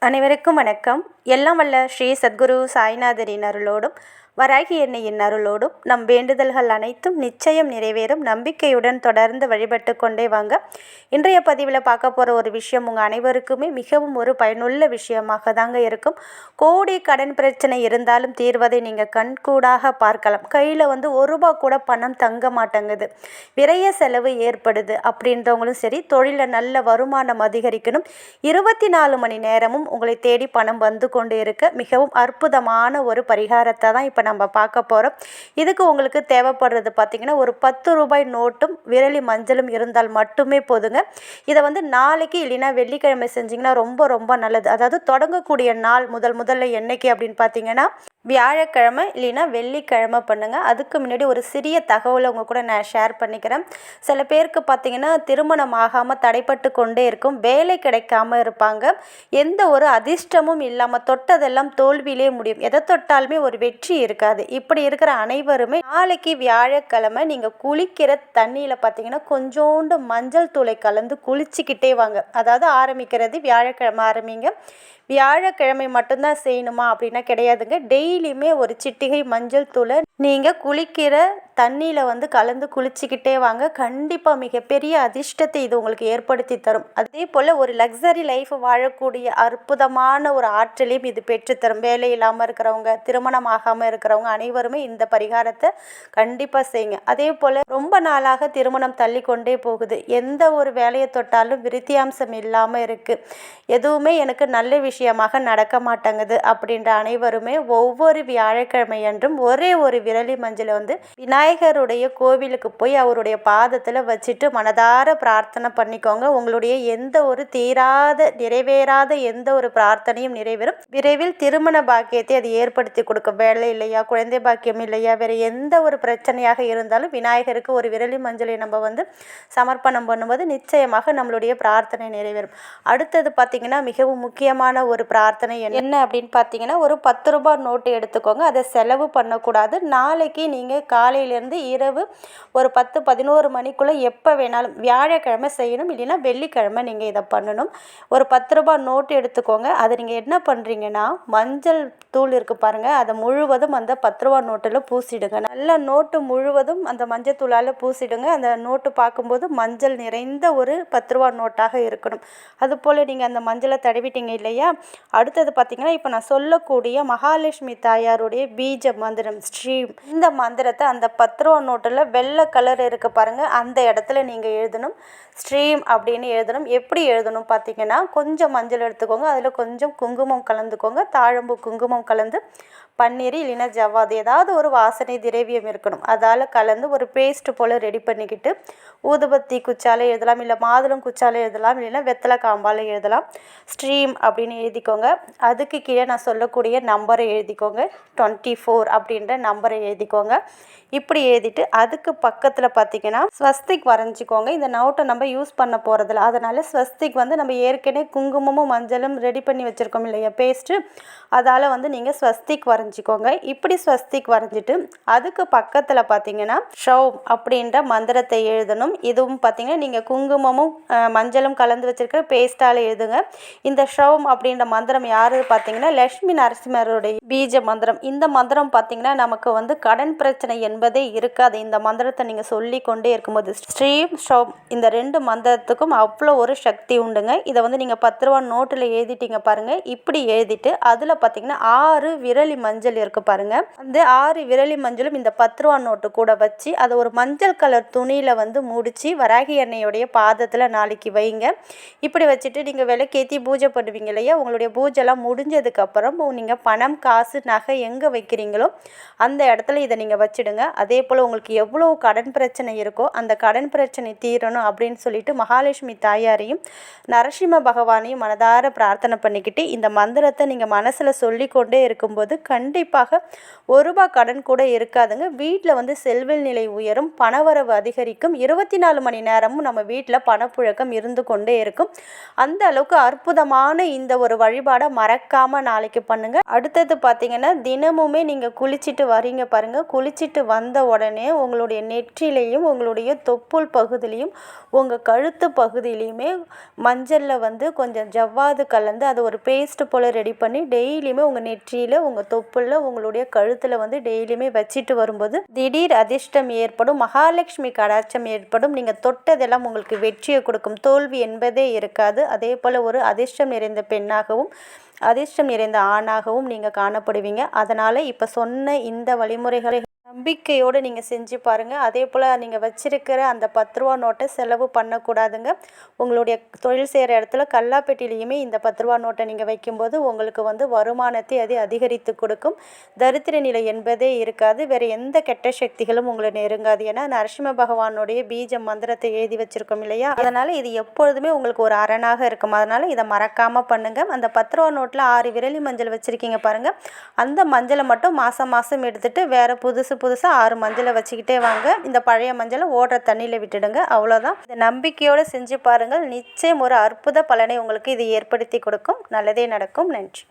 அனைவருக்கும் வணக்கம். எல்லாம் வல்ல ஸ்ரீ சத்குரு சாய்நாதரின் அருளோடும் வராகி எண்ணெயின் அருளோடும் நம் வேண்டுதல்கள் அனைத்தும் நிச்சயம் நிறைவேறும் நம்பிக்கையுடன் தொடர்ந்து வழிபட்டு கொண்டே வாங்க. இன்றைய பதிவில் பார்க்க போகிற ஒரு விஷயம் உங்கள் அனைவருக்குமே மிகவும் ஒரு பயனுள்ள விஷயமாக தாங்க இருக்கும். கோடி கடன் பிரச்சனை இருந்தாலும் தீர்வதை நீங்கள் கண்கூடாக பார்க்கலாம். கையில் ஒரு ரூபா கூட பணம் தங்க மாட்டேங்குது, விரைய செலவு ஏற்படுது அப்படின்றவங்களும் சரி, தொழிலில் நல்ல வருமானம் அதிகரிக்கணும், 24 மணி நேரமும் உங்களை தேடி பணம் வந்து கொண்டு இருக்க மிகவும் அற்புதமான ஒரு பரிகாரத்தை தான் இப்போ நம்ம பார்க்க போகிறோம். இதுக்கு உங்களுக்கு தேவைப்படுறது பார்த்திங்கன்னா ஒரு 10 ரூபாய் நோட்டும் விரலி மஞ்சளும் இருந்தால் மட்டுமே போதுங்க. இதை நாளைக்கு இல்லைன்னா வெள்ளிக்கிழமை செஞ்சிங்கன்னா ரொம்ப ரொம்ப நல்லது. அதாவது தொடங்கக்கூடிய நாள் முதல்ல என்னைக்கு அப்படின்னு பார்த்தீங்கன்னா வியாழக்கிழமை இல்லைன்னா வெள்ளிக்கிழமை பண்ணுங்கள். அதுக்கு முன்னாடி ஒரு சிறிய தகவலை உங்கள் கூட நான் ஷேர் பண்ணிக்கிறேன். சில பேருக்கு பார்த்திங்கன்னா திருமணம் ஆகாமல் தடைப்பட்டு கொண்டே இருக்கும், வேலை கிடைக்காம இருப்பாங்க, எந்த ஒரு அதிர்ஷ்டமும் இல்லாமல் தொட்டதெல்லாம் தோல்வியிலே முடியும், எதை தொட்டாலுமே ஒரு வெற்றி இருக்காது. இப்படி இருக்கிற அனைவருமே நாளைக்கு வியாழக்கிழமை நீங்கள் குளிக்கிற தண்ணியில் பார்த்திங்கன்னா கொஞ்சோண்டு மஞ்சள் தூளை கலந்து குளிச்சுக்கிட்டே வாங்க. அதாவது ஆரம்பிக்கிறது வியாழக்கிழமை ஆரம்பிங்க. வியாழக்கிழமை மட்டும்தான் செய்யணுமா அப்படின்னா கிடையாதுங்க. டெய்லியுமே ஒரு சிட்டிகை மஞ்சள் தூளை நீங்கள் குளிக்கிற தண்ணியில் கலந்து குளிச்சுக்கிட்டே வாங்க. கண்டிப்பாக மிகப்பெரிய அதிர்ஷ்டத்தை இது உங்களுக்கு ஏற்படுத்தி தரும். அதே போல் ஒரு லக்ஸரி லைஃப் வாழக்கூடிய அற்புதமான ஒரு ஆற்றலையும் இது பெற்றுத்தரும். வேலை இல்லாமல் இருக்கிறவங்க, திருமணம் ஆகாமல் இருக்கிறவங்க அனைவருமே இந்த பரிகாரத்தை கண்டிப்பாக செய்யுங்க. அதே போல் ரொம்ப நாளாக திருமணம் தள்ளி கொண்டே போகுது, எந்த ஒரு வேலையை தொட்டாலும் விருத்தியாம்சம் இல்லாமல் இருக்குது, எதுவுமே எனக்கு நல்ல விஷயமாக நடக்க மாட்டேங்குது அப்படின்ற அனைவருமே ஒவ்வொரு வியாழக்கிழமை அன்றும் ஒரே ஒரு விரலி மஞ்சளை விநாயகருடைய கோவிலுக்கு போய் அவருடைய பாதத்தில் வச்சுட்டு மனதார பிரார்த்தனை பண்ணிக்கோங்க. உங்களுடைய எந்த ஒரு நிறைவேறாத எந்த ஒரு பிரார்த்தனையும் நிறைவேறும். விரைவில் திருமண பாக்கியத்தை அது ஏற்படுத்தி கொடுக்கும். வேலை இல்லையா, குழந்தை பாக்கியம் இல்லையா, வேறு எந்த ஒரு பிரச்சனையாக இருந்தாலும் விநாயகருக்கு ஒரு விரலி மஞ்சளை நம்ம சமர்ப்பணம் பண்ணும்போது நிச்சயமாக நம்மளுடைய பிரார்த்தனை நிறைவேறும். அடுத்தது பார்த்திங்கன்னா மிகவும் முக்கியமான ஒரு பிரார்த்தனை என்ன அப்படின்னு பார்த்தீங்கன்னா ஒரு 10 ரூபாய் நோட்டு எடுத்துக்கோங்க. அதை செலவு பண்ணக்கூடாது. நாளைக்கு நீங்கள் காலையிலேருந்து இரவு ஒரு 10-11 மணிக்குள்ளே எப்போ வேணாலும், வியாழக்கிழமை செய்யணும் இல்லைன்னா வெள்ளிக்கிழமை நீங்கள் இதை பண்ணணும். ஒரு 10 ரூபாய் நோட்டு எடுத்துக்கோங்க. அதை நீங்கள் என்ன பண்ணுறீங்கன்னா மஞ்சள் தூள் இருக்குது பாருங்கள், அதை முழுவதும் அந்த 10 ரூபாய் நோட்டில் பூசிடுங்க. நல்லா நோட்டு முழுவதும் அந்த மஞ்சள் தூளால் பூசிடுங்க. அந்த நோட்டு பார்க்கும்போது மஞ்சள் நிறைந்த ஒரு 10 ரூபாய் நோட்டாக இருக்கணும். அதுபோல் நீங்கள் அந்த மஞ்சளை தடவிட்டீங்க இல்லையா. அடுத்தது பார்த்திங்கன்னா இப்போ நான் சொல்லக்கூடிய மகாலட்சுமி தாயாருடைய பீஜ மந்திரம் ஸ்ரீம், இந்த மந்திரத்தை அந்த 10 ரூபா நோட்டில் வெள்ளை கலர் இருக்க பாருங்கள், அந்த இடத்துல நீங்கள் எழுதணும். ஸ்ரீம் அப்படின்னு எழுதணும். எப்படி எழுதணும் பார்த்தீங்கன்னா கொஞ்சம் மஞ்சள் எடுத்துக்கோங்க, அதில் கொஞ்சம் குங்குமம் கலந்துக்கோங்க, தாழம்பு குங்குமம் கலந்து பன்னீர் இல்லைன்னா ஜவ்வாது ஏதாவது ஒரு வாசனை திரவியம் இருக்கணும், அதால் கலந்து ஒரு பேஸ்ட் போல் ரெடி பண்ணிக்கிட்டு ஊதுபத்தி குச்சால் எழுதலாம், இல்லை மாதுளம் குச்சால் எழுதலாம், இல்லைன்னா வெத்தலை காம்பால் எழுதலாம். ஸ்ட்ரீம் அப்படின்னு எழுதிக்கோங்க. அதுக்கு கீழே நான் சொல்லக்கூடிய நம்பரை எழுதிக்கோங்க, 24 அப்படின்ற நம்பரை எழுதிக்கோங்க. இப்படி எழுதிட்டு அதுக்கு பக்கத்தில் பார்த்திங்கன்னா ஸ்வஸ்திக் வரைஞ்சிக்கோங்க. இந்த நோட்டை நம்ம யூஸ் பண்ண போகிறதில்ல, அதனால் ஸ்வஸ்திக் நம்ம ஏற்கனவே குங்குமமும் மஞ்சளும் ரெடி பண்ணி வச்சுருக்கோம் இல்லையா பேஸ்ட்டு, அதால் நீங்கள் ஸ்வஸ்திக் வரைஞ்சிக்கோங்க. இப்படி ஸ்வஸ்திக் வரைஞ்சிட்டு அதுக்கு பக்கத்தில் பார்த்திங்கன்னா ஷௌம் அப்படின்ற மந்திரத்தை எழுதணும். இதுவும் பார்த்திங்கன்னா நீங்கள் குங்குமமும் மஞ்சளும் கலந்து வச்சுருக்கிற பேஸ்ட்டால் எழுதுங்க. இந்த ஷௌம் அப்படின்ற மந்திரம் யார் பார்த்திங்கன்னா லட்சுமி நரசிம்மருடைய பீஜ மந்திரம். இந்த மந்திரம் பார்த்திங்கன்னா நமக்கு கடன் பிரச்சனை என்பதே இருக்காது. இந்த மந்திரத்தை நீங்கள் சொல்லி கொண்டே இருக்கும்போது ஸ்ரீம் ஷௌம் இந்த 2 மந்திரத்துக்கும் அவ்வளோ ஒரு சக்தி உண்டுங்க. இதை நீங்கள் 10 ரூபா நோட்டில் எழுதிட்டீங்க பாருங்கள். இப்படி எழுதிட்டு அதில் பார்த்திங்கன்னா 6 விரலி மஞ்சள் இருக்குது பாருங்கள். அந்த 6 விரலி மஞ்சளும் இந்த 10 ரூபா நோட்டு கூட வச்சு அதை ஒரு மஞ்சள் கலர் துணியில் முடிச்சு வராகி எண்ணெயோடைய பாதத்தில் நாளைக்கு வைங்க. இப்படி வச்சுட்டு நீங்கள் விளக்கேற்றி பூஜை பண்ணுவீங்க இல்லையா, உங்களுடைய பூஜைலாம் முடிஞ்சதுக்கப்புறம் நீங்கள் பணம் காசு நகை எங்கே வைக்கிறீங்களோ அந்த இடத்துல இதை நீங்கள் வச்சுடுங்க. அதே போல் உங்களுக்கு எவ்வளோ கடன் பிரச்சனை இருக்கோ அந்த கடன் பிரச்சனை தீரணும் அப்படின்னு சொல்லிட்டு மகாலட்சுமி தாயாரையும் நரசிம்ம பகவானையும் மனதார பிரார்த்தனை பண்ணிக்கிட்டு இந்த மந்திரத்தை நீங்கள் மனசில் சொல்லிக்கொண்டே இருக்கும்போது கண்டிப்பாக 1 ரூபாய் கடன் கூட இருக்காதுங்க. வீட்டில் செல்வ நிலை உயரும், பணவரவு அதிகரிக்கும், 24 மணி நேரமும் நம்ம வீட்டில் பணப்புழக்கம் இருந்து கொண்டே இருக்கும். அந்த அளவுக்கு அற்புதமான இந்த ஒரு வழிபாடை மறக்காமல் நாளைக்கு பண்ணுங்கள். அடுத்தது பார்த்திங்கன்னா தினமுமே நீங்கள் குளிச்சுட்டு வரீங்க பாருங்கள். குளிச்சுட்டு வந்த உடனே உங்களுடைய நெற்றிலையும் உங்களுடைய தொப்புள் பகுதியிலையும் உங்கள் உங்கள் கழுத்து பகுதியிலையுமே மஞ்சளில் வந்து கொஞ்சம் ஜவ்வாது கலந்து அதை ஒரு பேஸ்ட்டு போல் ரெடி பண்ணி டெய்லியுமே உங்கள் நெற்றியில், உங்கள் தொப்புளில், உங்களுடைய கழுத்தில் வந்து டெய்லியுமே வச்சுட்டு வரும்போது திடீர் அதிர்ஷ்டம் ஏற்படும், மகாலட்சுமி கடாட்சம் ஏற்படும். நீங்கள் தொட்டதெல்லாம் உங்களுக்கு வெற்றியை கொடுக்கும், தோல்வி என்பதே இருக்காது. அதே போல் ஒரு அதிர்ஷ்டம் நிறைந்த பெண்ணாகவும் அதிர்ஷ்டம் நிறைந்த ஆணாகவும் நீங்கள் காணப்படுவீங்க. அதனால் இப்போ சொன்ன இந்த வழிமுறைகளை நம்பிக்கையோடு நீங்கள் செஞ்சு பாருங்கள். அதே போல் நீங்கள் வச்சிருக்கிற அந்த 10 ரூபா நோட்டை செலவு பண்ணக்கூடாதுங்க. உங்களுடைய தொழில் செய்கிற இடத்துல கல்லாப்பெட்டிலையுமே இந்த 10 ரூபா நோட்டை நீங்கள் வைக்கும்போது உங்களுக்கு வந்து வருமானத்தை அது அதிகரித்து கொடுக்கும். தரித்திர நிலை என்பதே இருக்காது. வேறு எந்த கெட்ட சக்திகளும் உங்களை நெருங்காது. ஏன்னா நரசிம்ம பகவானுடைய பீஜ மந்திரத்தை எழுதி வச்சுருக்கோம் இல்லையா, அதனால் இது எப்பொழுதுமே உங்களுக்கு ஒரு அரணாக இருக்கும். அதனால் இதை மறக்காமல் பண்ணுங்கள். அந்த 10 ரூபா நோட்டில் 6 விரலி மஞ்சள் வச்சுருக்கீங்க பாருங்கள், அந்த மஞ்சளை மட்டும் மாதம் எடுத்துகிட்டு வேறு புதுசாக 6 மஞ்சளை வச்சுக்கிட்டே வாங்க. இந்த பழைய மஞ்சளை ஓடுற தண்ணியில் விட்டுடுங்க. அவ்வளோதான். இந்த நம்பிக்கையோடு செஞ்சு பாருங்கள். நிச்சயம் ஒரு அற்புத பலனை உங்களுக்கு இது ஏற்படுத்தி கொடுக்கும். நல்லதே நடக்கும். நன்றி.